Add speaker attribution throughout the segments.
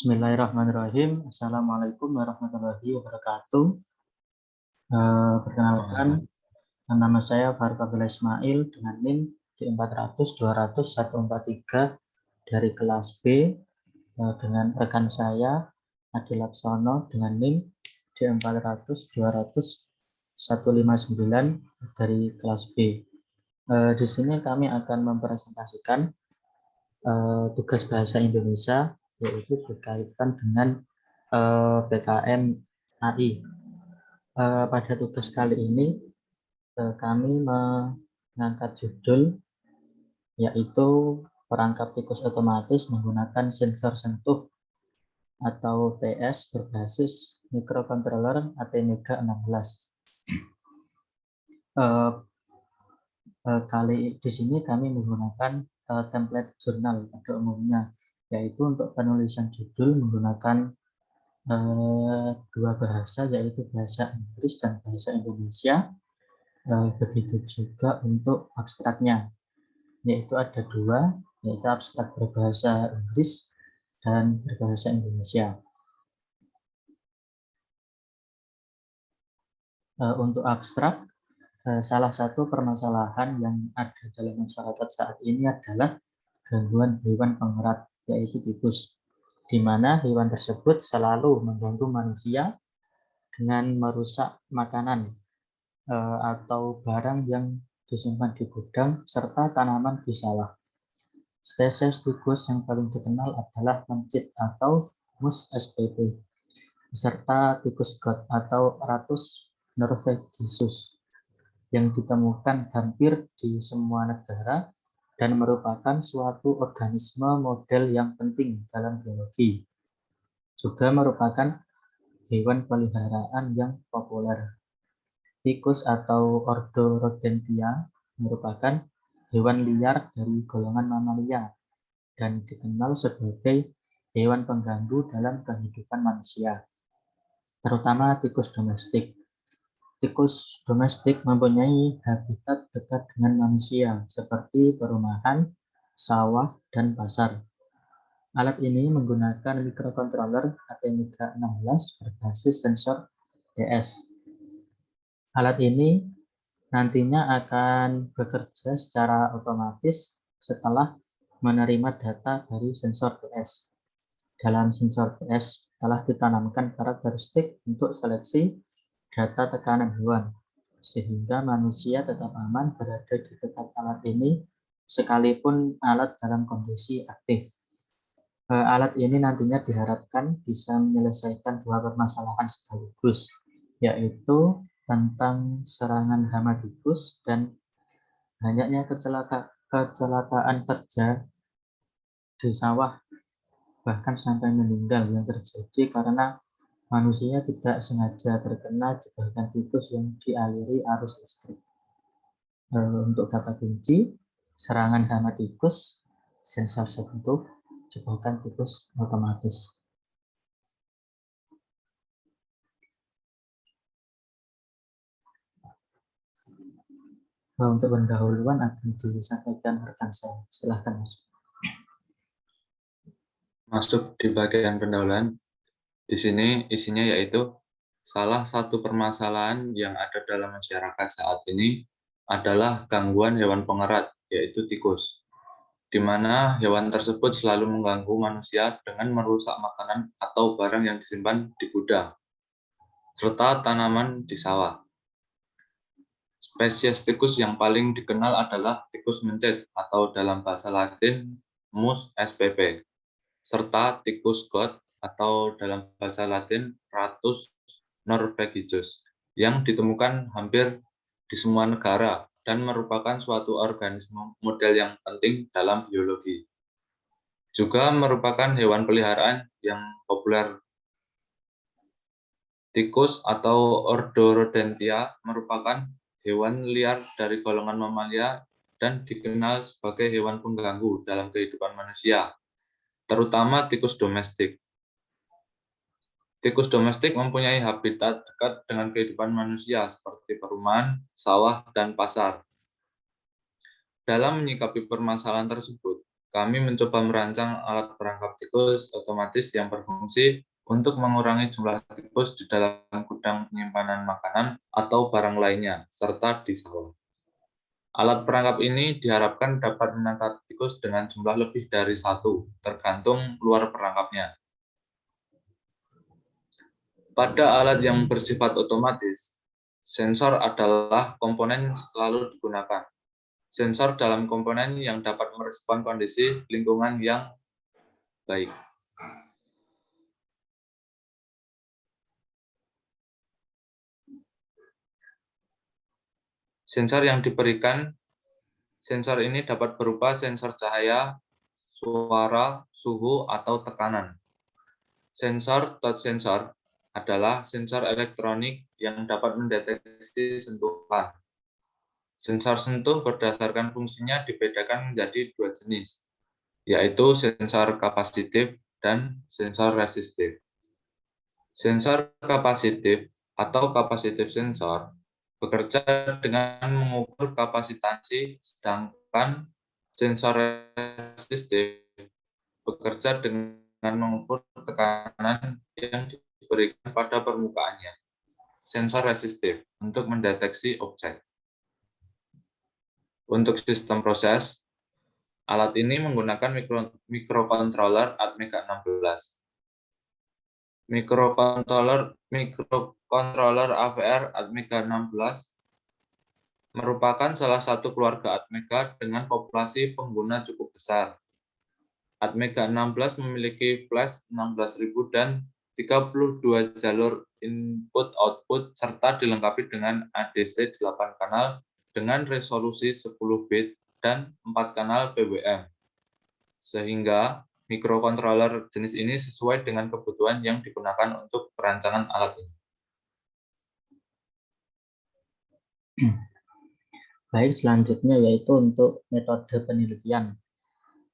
Speaker 1: Bismillahirrahmanirrahim. Assalamualaikum warahmatullahi wabarakatuh. Perkenalkan, nama saya Farid Abdullah Ismail dengan NIM D400-200-143 dari kelas B, dengan rekan saya Adi Laksono dengan NIM D400-200-159 dari kelas B. Di sini kami akan mempresentasikan tugas bahasa Indonesia, yaitu berkaitan dengan PKM AI. Pada tugas kali ini kami mengangkat judul yaitu perangkap tikus otomatis menggunakan sensor sentuh atau TS berbasis microcontroller ATmega 16. Kali di sini kami menggunakan template jurnal pada umumnya, yaitu untuk penulisan judul menggunakan dua bahasa, yaitu bahasa Inggris dan bahasa Indonesia. Begitu juga untuk abstraknya, yaitu ada dua, yaitu abstrak berbahasa Inggris dan berbahasa Indonesia. Untuk abstrak, salah satu permasalahan yang ada dalam masyarakat saat ini adalah gangguan hewan pengerat, yaitu tikus, di mana hewan tersebut selalu mengganggu manusia dengan merusak makanan atau barang yang disimpan di gudang serta tanaman di sawah. Spesies tikus yang paling dikenal adalah mencit atau Mus spp, serta tikus got atau Ratus norvegisus yang ditemukan hampir di semua negara dan merupakan suatu organisme model yang penting dalam biologi. Juga merupakan hewan peliharaan yang populer. Tikus atau ordo Rodentia merupakan hewan liar dari golongan mamalia dan dikenal sebagai hewan pengganggu dalam kehidupan manusia, terutama tikus domestik. Tikus domestik mempunyai habitat dekat dengan manusia seperti perumahan, sawah, dan pasar. Alat ini menggunakan microcontroller ATmega 16 berbasis sensor TS. Alat ini nantinya akan bekerja secara otomatis setelah menerima data dari sensor TS. Dalam sensor TS telah ditanamkan karakteristik untuk seleksi data tekanan hewan, sehingga manusia tetap aman berada di dekat alat ini sekalipun alat dalam kondisi aktif. Alat ini nantinya diharapkan bisa menyelesaikan dua permasalahan sekaligus, yaitu tentang serangan hama tikus dan banyaknya kecelakaan kerja di sawah, bahkan sampai meninggal yang terjadi karena manusia tidak sengaja terkena jebakan tikus yang dialiri arus listrik. Untuk kata kunci, serangan hama tikus, sensor sentuh, jebakan tikus otomatis. Untuk pendahuluan akan disampaikan rekan saya. Silahkan Mas.
Speaker 2: Masuk di bagian pendahuluan. Di sini isinya yaitu salah satu permasalahan yang ada dalam masyarakat saat ini adalah gangguan hewan pengerat, yaitu tikus, di mana hewan tersebut selalu mengganggu manusia dengan merusak makanan atau barang yang disimpan di gudang, serta tanaman di sawah. Spesies tikus yang paling dikenal adalah tikus mencit atau dalam bahasa Latin Mus spp, serta tikus got atau dalam bahasa Latin Ratus norvegisus yang ditemukan hampir di semua negara dan merupakan suatu organisme model yang penting dalam biologi. Juga merupakan hewan peliharaan yang populer. Tikus atau ordo Rodentia merupakan hewan liar dari golongan mamalia dan dikenal sebagai hewan pengganggu dalam kehidupan manusia, terutama tikus domestik. Tikus domestik mempunyai habitat dekat dengan kehidupan manusia seperti perumahan, sawah, dan pasar. Dalam menyikapi permasalahan tersebut, kami mencoba merancang alat perangkap tikus otomatis yang berfungsi untuk mengurangi jumlah tikus di dalam gudang penyimpanan makanan atau barang lainnya, serta di sawah. Alat perangkap ini diharapkan dapat menangkap tikus dengan jumlah lebih dari satu, tergantung luar perangkapnya. Pada alat yang bersifat otomatis, sensor adalah komponen selalu digunakan. Sensor dalam komponen yang dapat merespon kondisi lingkungan yang baik. Sensor yang diberikan, sensor ini dapat berupa sensor cahaya, suara, suhu, atau tekanan. Sensor touch sensor adalah sensor elektronik yang dapat mendeteksi sentuhan. Sensor sentuh berdasarkan fungsinya dibedakan menjadi dua jenis, yaitu sensor kapasitif dan sensor resistif. Sensor kapasitif atau kapasitif sensor bekerja dengan mengukur kapasitansi, sedangkan sensor resistif bekerja dengan mengukur tekanan yang diberikan pada permukaannya. Sensor resistif untuk mendeteksi objek. Untuk sistem proses, alat ini menggunakan microcontroller Atmega 16. Microcontroller AVR Atmega 16 merupakan salah satu keluarga Atmega dengan populasi pengguna cukup besar. Atmega 16 memiliki flash 16.000 dan 32 jalur input-output serta dilengkapi dengan ADC 8 kanal dengan resolusi 10 bit dan 4 kanal PWM. Sehingga microcontroller jenis ini sesuai dengan kebutuhan yang digunakan untuk perancangan alat ini.
Speaker 1: Baik, selanjutnya yaitu untuk metode penelitian.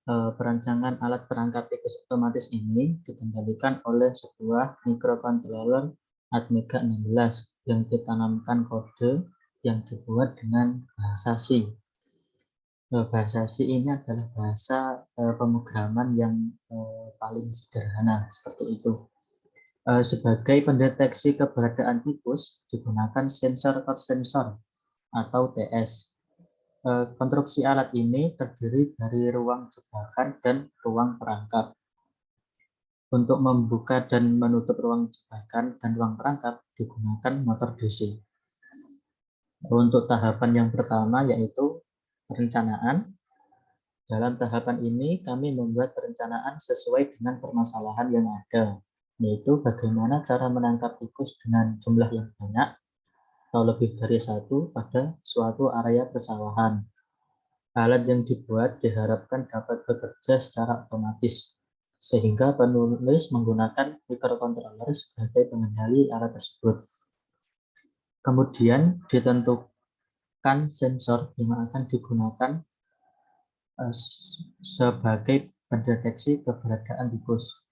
Speaker 1: Perancangan alat perangkap tikus otomatis ini dikendalikan oleh sebuah microcontroller Atmega 16 yang ditanamkan kode yang dibuat dengan bahasa C. Bahasa C ini adalah bahasa pemrograman yang paling sederhana seperti itu. Sebagai pendeteksi keberadaan tikus digunakan sensor touch sensor atau TS. Konstruksi alat ini terdiri dari ruang jebakan dan ruang perangkap. Untuk membuka dan menutup ruang jebakan dan ruang perangkap digunakan motor DC. Untuk tahapan yang pertama yaitu perencanaan. Dalam tahapan ini kami membuat perencanaan sesuai dengan permasalahan yang ada, yaitu bagaimana cara menangkap tikus dengan jumlah yang banyak atau lebih dari satu pada suatu area persawahan. Alat yang dibuat diharapkan dapat bekerja secara otomatis, sehingga penulis menggunakan microcontroller sebagai pengendali alat tersebut. Kemudian ditentukan sensor yang akan digunakan sebagai pendeteksi keberadaan tikus.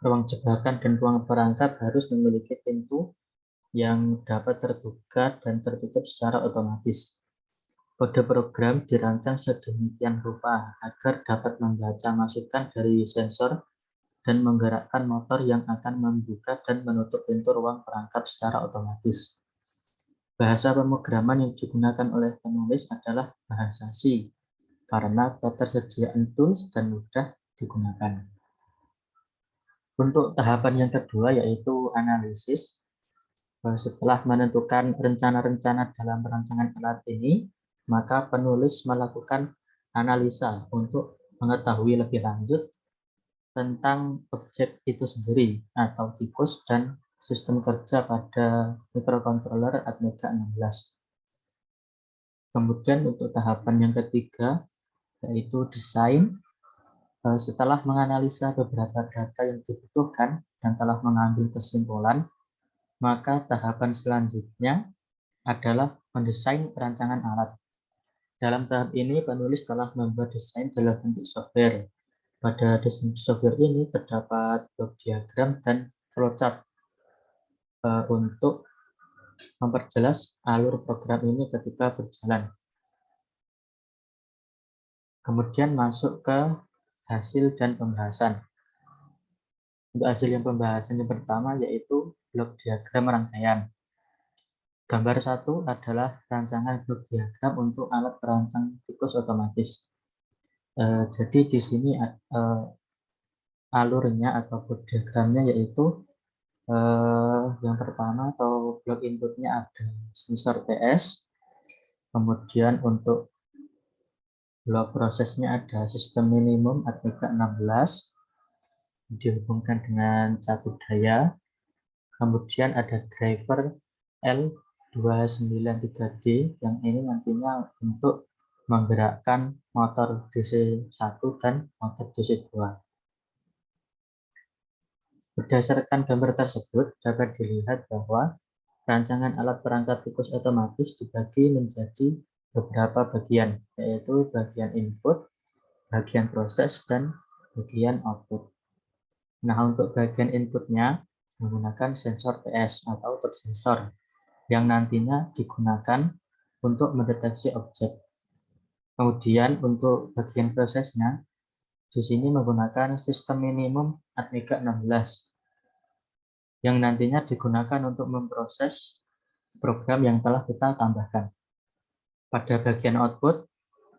Speaker 1: Ruang jebakan dan ruang perangkap harus memiliki pintu yang dapat terbuka dan tertutup secara otomatis. Kode program dirancang sedemikian rupa agar dapat membaca masukan dari sensor dan menggerakkan motor yang akan membuka dan menutup pintu ruang perangkap secara otomatis. Bahasa pemrograman yang digunakan oleh penulis adalah bahasa C, karena ketersediaan tools dan mudah digunakan. Untuk tahapan yang kedua yaitu analisis. Setelah menentukan rencana-rencana dalam perancangan alat ini, maka penulis melakukan analisa untuk mengetahui lebih lanjut tentang objek itu sendiri atau tikus dan sistem kerja pada microcontroller Atmega 16. Kemudian untuk tahapan yang ketiga yaitu desain. Setelah menganalisa beberapa data yang dibutuhkan dan telah mengambil kesimpulan, maka tahapan selanjutnya adalah mendesain perancangan alat. Dalam tahap ini, penulis telah membuat desain dalam bentuk software. Pada desain software ini terdapat blok diagram dan flowchart untuk memperjelas alur program ini ketika berjalan. Kemudian masuk ke hasil dan pembahasan. Untuk hasil yang pembahasan yang pertama yaitu blok diagram rangkaian. Gambar 1 adalah rancangan blok diagram untuk alat perancang tikus otomatis. Jadi di sini alurnya atau blok diagramnya yaitu yang pertama atau blok inputnya ada sensor TS, kemudian untuk blok prosesnya ada sistem minimum ATmega 16 dihubungkan dengan catur daya, kemudian ada driver L293D yang ini nantinya untuk menggerakkan motor DC1 dan motor DC2. Berdasarkan gambar tersebut dapat dilihat bahwa rancangan alat perangkat tikus otomatis dibagi menjadi beberapa bagian, yaitu bagian input, bagian proses, dan bagian output. Nah, untuk bagian inputnya menggunakan sensor TS atau touch sensor yang nantinya digunakan untuk mendeteksi objek. Kemudian untuk bagian prosesnya, di sini menggunakan sistem minimum ATmega 16 yang nantinya digunakan untuk memproses program yang telah kita tambahkan. Pada bagian output,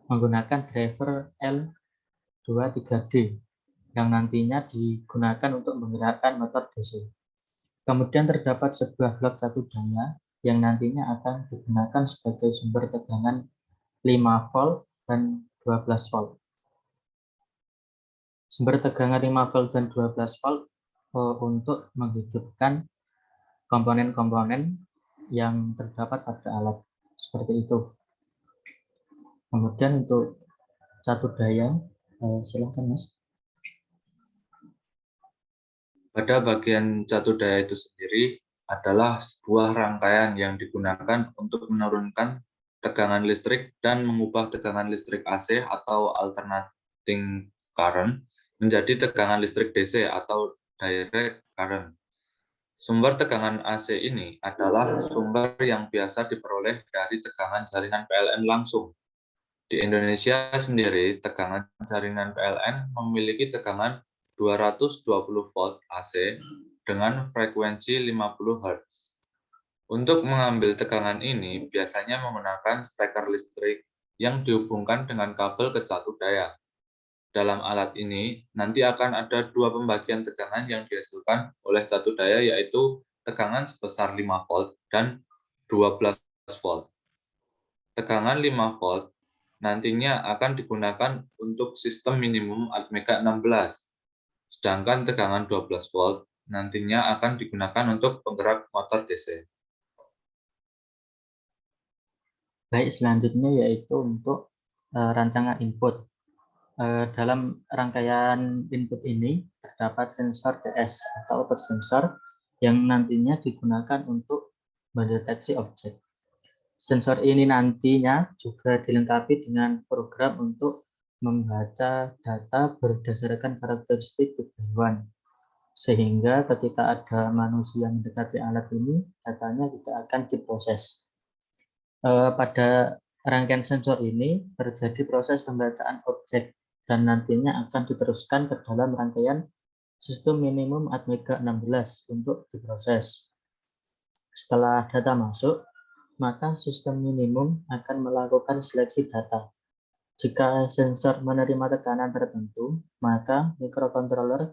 Speaker 1: menggunakan driver L23D yang nantinya digunakan untuk menggerakkan motor DC. Kemudian terdapat sebuah blok catur daya yang nantinya akan digunakan sebagai sumber tegangan 5 volt dan 12 volt. Sumber tegangan 5 volt dan 12 volt untuk menghidupkan komponen-komponen yang terdapat pada alat seperti itu. Kemudian untuk catur daya, silakan Mas.
Speaker 2: Pada bagian catur daya itu sendiri adalah sebuah rangkaian yang digunakan untuk menurunkan tegangan listrik dan mengubah tegangan listrik AC atau alternating current menjadi tegangan listrik DC atau direct current. Sumber tegangan AC ini adalah sumber yang biasa diperoleh dari tegangan jaringan PLN langsung. Di Indonesia sendiri, tegangan jaringan PLN memiliki tegangan 220 volt AC dengan frekuensi 50 Hz. Untuk mengambil tegangan ini, biasanya menggunakan steker listrik yang dihubungkan dengan kabel ke catur daya. Dalam alat ini, nanti akan ada dua pembagian tegangan yang dihasilkan oleh catur daya, yaitu tegangan sebesar 5 volt dan 12 volt. Tegangan 5 volt nantinya akan digunakan untuk sistem minimum ATmega 16, sedangkan tegangan 12 volt nantinya akan digunakan untuk penggerak motor DC.
Speaker 1: Baik, selanjutnya yaitu untuk rancangan input. Dalam rangkaian input ini terdapat sensor TS atau touch sensor yang nantinya digunakan untuk mendeteksi objek. Sensor ini nantinya juga dilengkapi dengan program untuk membaca data berdasarkan karakteristik tubuh hewan. Sehingga ketika ada manusia mendekati alat ini, datanya tidak akan diproses. Pada rangkaian sensor ini terjadi proses pembacaan objek dan nantinya akan diteruskan ke dalam rangkaian sistem minimum ATmega 16 untuk diproses. Setelah data masuk, maka sistem minimum akan melakukan seleksi data. Jika sensor menerima tekanan tertentu, maka mikrokontroler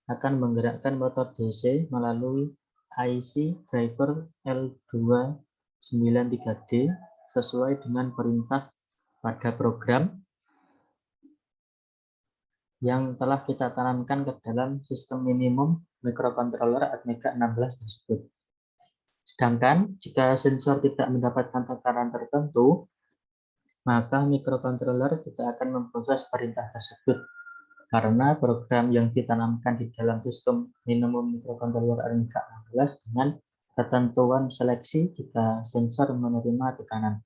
Speaker 1: akan menggerakkan motor DC melalui IC driver L293D sesuai dengan perintah pada program yang telah kita tanamkan ke dalam sistem minimum mikrokontroler ATmega 16 tersebut. Sedangkan jika sensor tidak mendapatkan tekanan tertentu, maka mikrokontroler tidak akan memproses perintah tersebut karena program yang ditanamkan di dalam sistem minimum mikrokontroler ATmega 16 dengan ketentuan seleksi jika sensor menerima tekanan,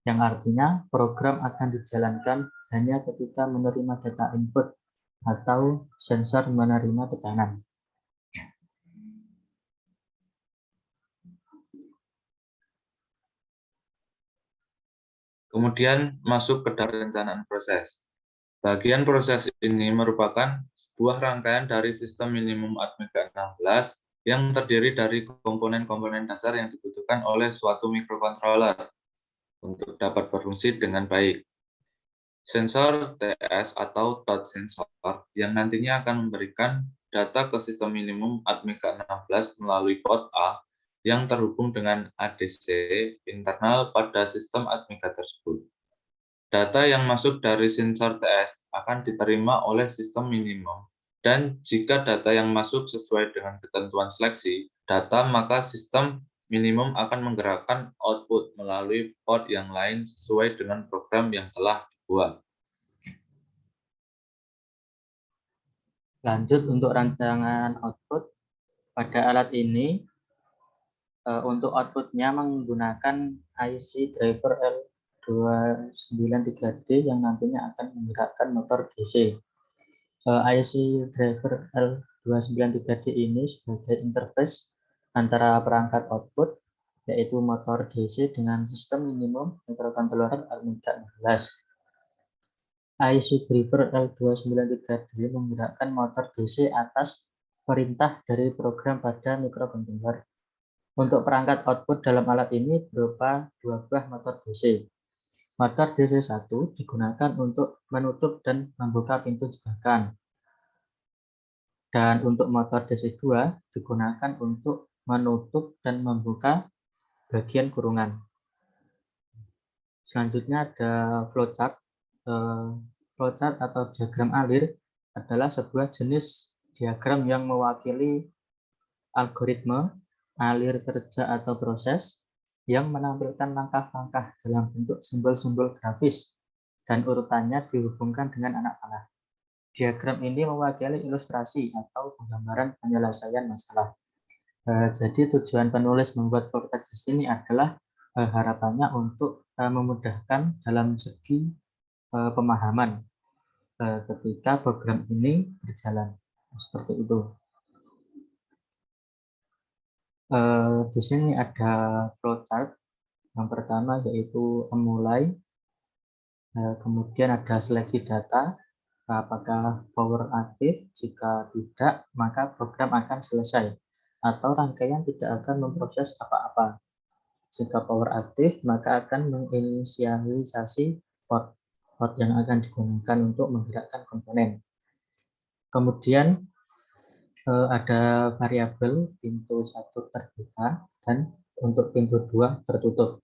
Speaker 1: yang artinya program akan dijalankan hanya ketika menerima data input atau sensor menerima tekanan.
Speaker 2: Kemudian masuk ke dalam perencanaan proses. Bagian proses ini merupakan sebuah rangkaian dari sistem minimum Atmega 16 yang terdiri dari komponen-komponen dasar yang dibutuhkan oleh suatu microcontroller untuk dapat berfungsi dengan baik. Sensor TS atau touch sensor yang nantinya akan memberikan data ke sistem minimum Atmega 16 melalui port A yang terhubung dengan ADC internal pada sistem Atmega tersebut. Data yang masuk dari sensor TS akan diterima oleh sistem minimum, dan jika data yang masuk sesuai dengan ketentuan seleksi data, maka sistem minimum akan menggerakkan output melalui port yang lain sesuai dengan program yang telah dibuat.
Speaker 1: Lanjut untuk rancangan output pada alat ini, untuk outputnya menggunakan IC driver L293D yang nantinya akan menggerakkan motor DC. IC driver L293D ini sebagai interface antara perangkat output, yaitu motor DC dengan sistem minimum microcontroller Atmega 16. IC driver L293D menggerakkan motor DC atas perintah dari program pada microcontroller. Untuk perangkat output dalam alat ini berupa dua buah motor DC. Motor DC1 digunakan untuk menutup dan membuka pintu jebakan. Dan untuk motor DC2 digunakan untuk menutup dan membuka bagian kurungan. Selanjutnya ada flowchart. Flowchart atau diagram alir adalah sebuah jenis diagram yang mewakili algoritma, alir kerja atau proses yang menampilkan langkah-langkah dalam bentuk simbol-simbol grafis dan urutannya dihubungkan dengan anak panah. Diagram ini mewakili ilustrasi atau penggambaran penyelesaian masalah. Jadi tujuan penulis membuat flowchart di sini adalah harapannya untuk memudahkan dalam segi pemahaman ketika program ini berjalan, seperti itu. Di sini ada flowchart. Yang pertama yaitu memulai, kemudian ada seleksi data, apakah power aktif, jika tidak maka program akan selesai atau rangkaian tidak akan memproses apa-apa. Jika power aktif maka akan menginisialisasi port yang akan digunakan untuk menggerakkan komponen. Kemudian ada variabel pintu 1 terbuka dan untuk pintu 2 tertutup.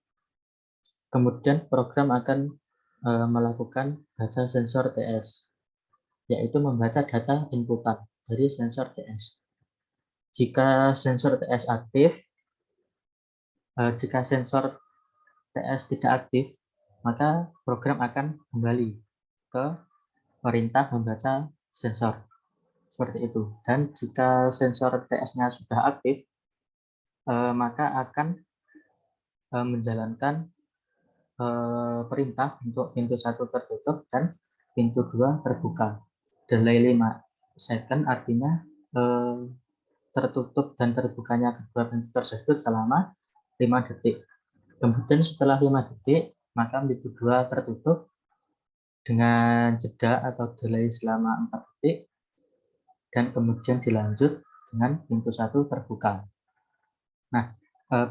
Speaker 1: Kemudian program akan melakukan baca sensor TS, yaitu membaca data inputan dari sensor TS. Jika sensor TS aktif, jika sensor TS tidak aktif, maka program akan kembali ke perintah membaca sensor, seperti itu. Dan jika sensor TS-nya sudah aktif, maka akan menjalankan perintah untuk pintu 1 tertutup dan pintu 2 terbuka. Delay 5 second artinya tertutup dan terbukanya kedua pintu tersebut selama 5 detik. Kemudian setelah 5 detik, maka pintu 2 tertutup dengan jeda atau delay selama 4 detik, dan kemudian dilanjut dengan pintu 1 terbuka. Nah,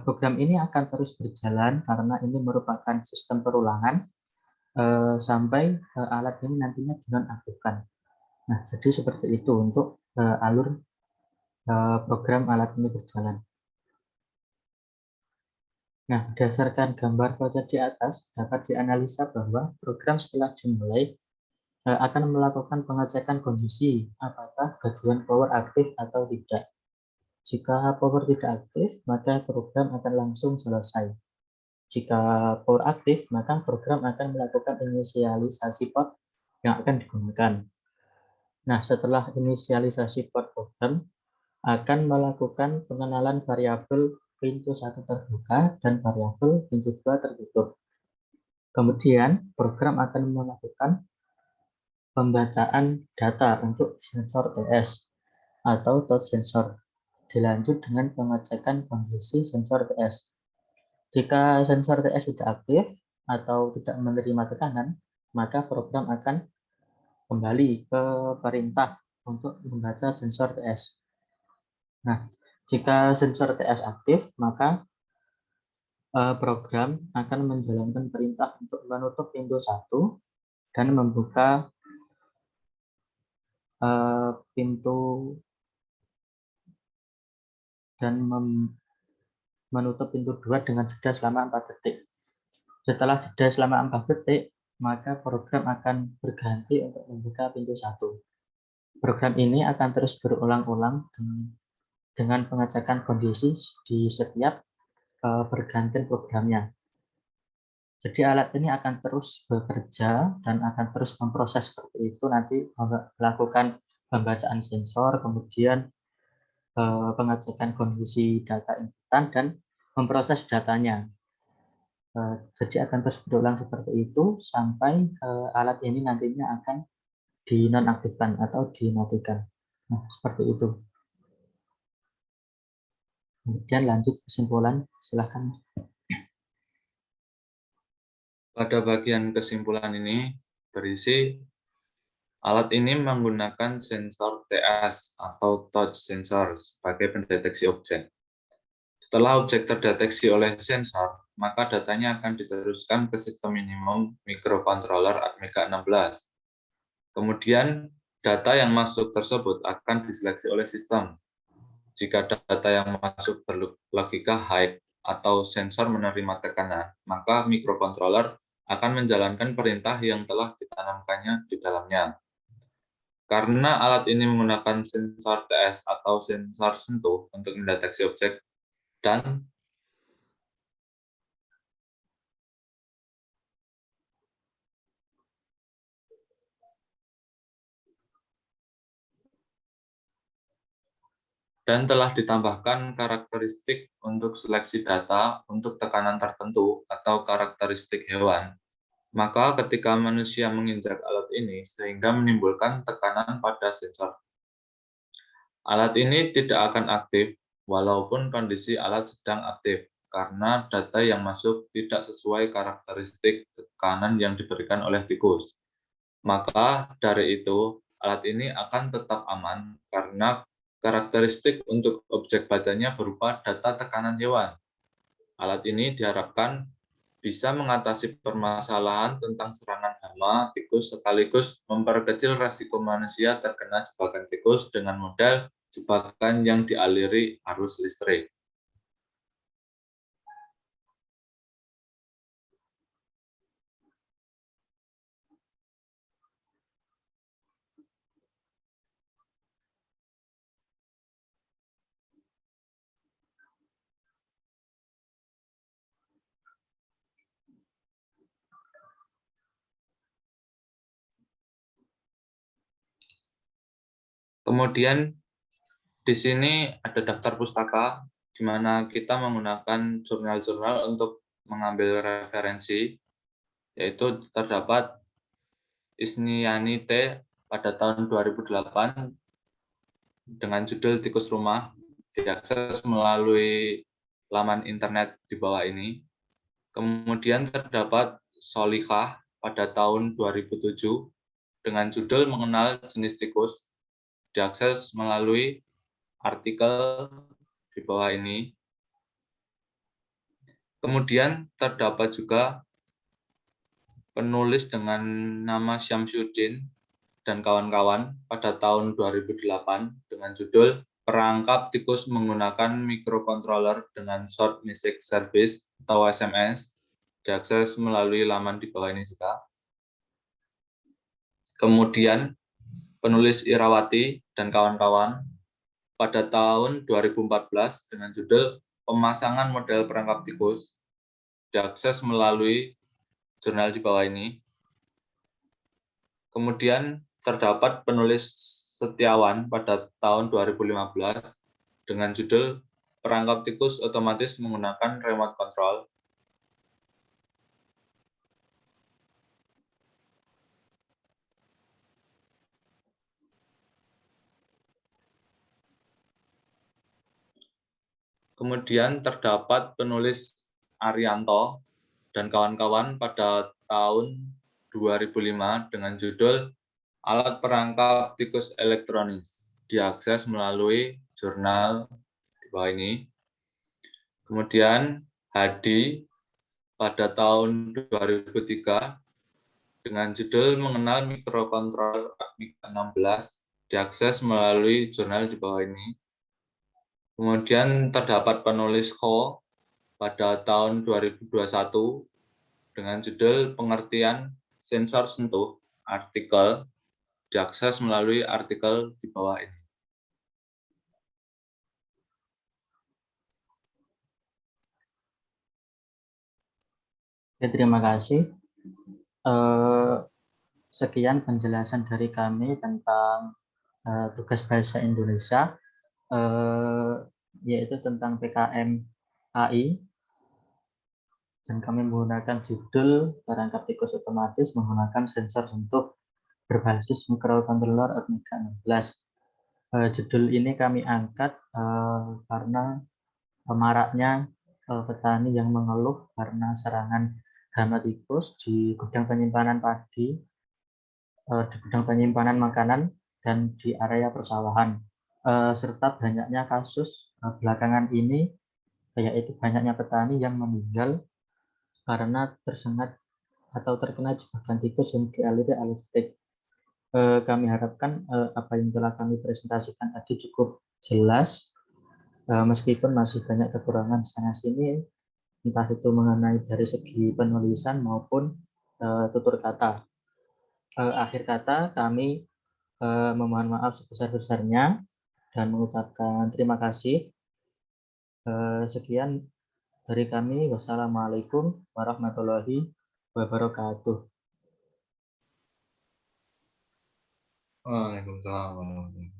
Speaker 1: program ini akan terus berjalan karena ini merupakan sistem perulangan sampai alat ini nantinya dinonaktifkan. Nah, jadi seperti itu untuk alur program alat ini berjalan. Nah, berdasarkan gambar flowchart di atas, dapat dianalisa bahwa program setelah dimulai akan melakukan pengecekan kondisi apakah bagian power aktif atau tidak. Jika power tidak aktif, maka program akan langsung selesai. Jika power aktif, maka program akan melakukan inisialisasi port yang akan digunakan. Nah, setelah inisialisasi port, program akan melakukan pengenalan variabel pintu 1 terbuka dan variabel pintu 2 tertutup. Kemudian, program akan melakukan pembacaan data untuk sensor TS atau touch sensor. Dilanjut dengan pengecekan kondisi sensor TS. Jika sensor TS tidak aktif atau tidak menerima tekanan, maka program akan kembali ke perintah untuk membaca sensor TS. Nah, jika sensor TS aktif, maka program akan menjalankan perintah untuk menutup pintu 1 dan membuka pintu dan menutup pintu 2 dengan jeda selama 4 detik. Setelah jeda selama 4 detik, maka program akan berganti untuk membuka pintu 1. Program ini akan terus berulang-ulang dengan pengecekan kondisi di setiap pergantian programnya. Jadi alat ini akan terus bekerja dan akan terus memproses seperti itu, nanti melakukan pembacaan sensor, kemudian pengecekan kondisi data inputan dan memproses datanya. Jadi akan terus berulang seperti itu sampai alat ini nantinya akan dinonaktifkan atau dimatikan. Nah, seperti itu. Kemudian lanjut kesimpulan, silakan.
Speaker 2: Pada bagian kesimpulan ini berisi alat ini menggunakan sensor TS atau touch sensor sebagai pendeteksi objek. Setelah objek terdeteksi oleh sensor, maka datanya akan diteruskan ke sistem minimum microcontroller Atmega 16. Kemudian, data yang masuk tersebut akan diseleksi oleh sistem. Jika data yang masuk berlogika high atau sensor menerima tekanan, maka microcontroller akan menjalankan perintah yang telah ditanamkannya di dalamnya. Karena alat ini menggunakan sensor TS atau sensor sentuh untuk mendeteksi objek dan telah ditambahkan karakteristik untuk seleksi data untuk tekanan tertentu atau karakteristik hewan. Maka ketika manusia menginjak alat ini sehingga menimbulkan tekanan pada sensor. Alat ini tidak akan aktif walaupun kondisi alat sedang aktif karena data yang masuk tidak sesuai karakteristik tekanan yang diberikan oleh tikus. Maka dari itu, alat ini akan tetap aman karena karakteristik untuk objek bacanya berupa data tekanan hewan. Alat ini diharapkan bisa mengatasi permasalahan tentang serangan hama tikus sekaligus memperkecil resiko manusia terkena jebakan tikus dengan model jebakan yang dialiri arus listrik. Kemudian di sini ada daftar pustaka di mana kita menggunakan jurnal-jurnal untuk mengambil referensi, yaitu terdapat Isniani T pada tahun 2008 dengan judul Tikus Rumah, diakses melalui laman internet di bawah ini. Kemudian terdapat Solikah pada tahun 2007 dengan judul Mengenal Jenis Tikus, diakses melalui artikel di bawah ini. Kemudian terdapat juga penulis dengan nama Syamsuddin dan kawan-kawan pada tahun 2008 dengan judul Perangkap Tikus Menggunakan Microcontroller dengan Short Message Service atau SMS, diakses melalui laman di bawah ini juga. Kemudian penulis Irawati dan kawan-kawan pada tahun 2014 dengan judul Pemasangan Model Perangkap Tikus, diakses melalui jurnal di bawah ini. Kemudian terdapat penulis Setiawan pada tahun 2015 dengan judul Perangkap Tikus Otomatis Menggunakan Remote Control. Kemudian terdapat penulis Arianto dan kawan-kawan pada tahun 2005 dengan judul Alat perangkap tikus elektronis diakses melalui jurnal di bawah ini. Kemudian Hadi pada tahun 2003 dengan judul Mengenal Mikrokontroler Amiga 16 diakses melalui jurnal di bawah ini. Kemudian terdapat penulis Ko pada tahun 2021 dengan judul Pengertian Sensor Sentuh artikel diakses melalui artikel di bawah ini.
Speaker 1: Oke, terima kasih. Sekian penjelasan dari kami tentang tugas bahasa Indonesia, yaitu tentang PKM AI, dan kami menggunakan judul perangkap tikus otomatis menggunakan sensor sentuh berbasis microcontroller Amiga 16. Judul ini kami angkat karena maraknya petani yang mengeluh karena serangan hama tikus di gudang penyimpanan padi, di gudang penyimpanan makanan, dan di area persawahan, serta banyaknya kasus belakangan ini, yaitu banyaknya petani yang meninggal karena tersengat atau terkena jebakan tikus yang dialiri listrik. Kami harapkan apa yang telah kami presentasikan tadi cukup jelas, meskipun masih banyak kekurangan sana sini, entah itu mengenai dari segi penulisan maupun tutur kata. Akhir kata, kami memohon maaf sebesar-besarnya dan mengucapkan terima kasih. Sekian dari kami. Wassalamualaikum warahmatullahi wabarakatuh.
Speaker 2: Waalaikumsalam warahmatullahi wabarakatuh.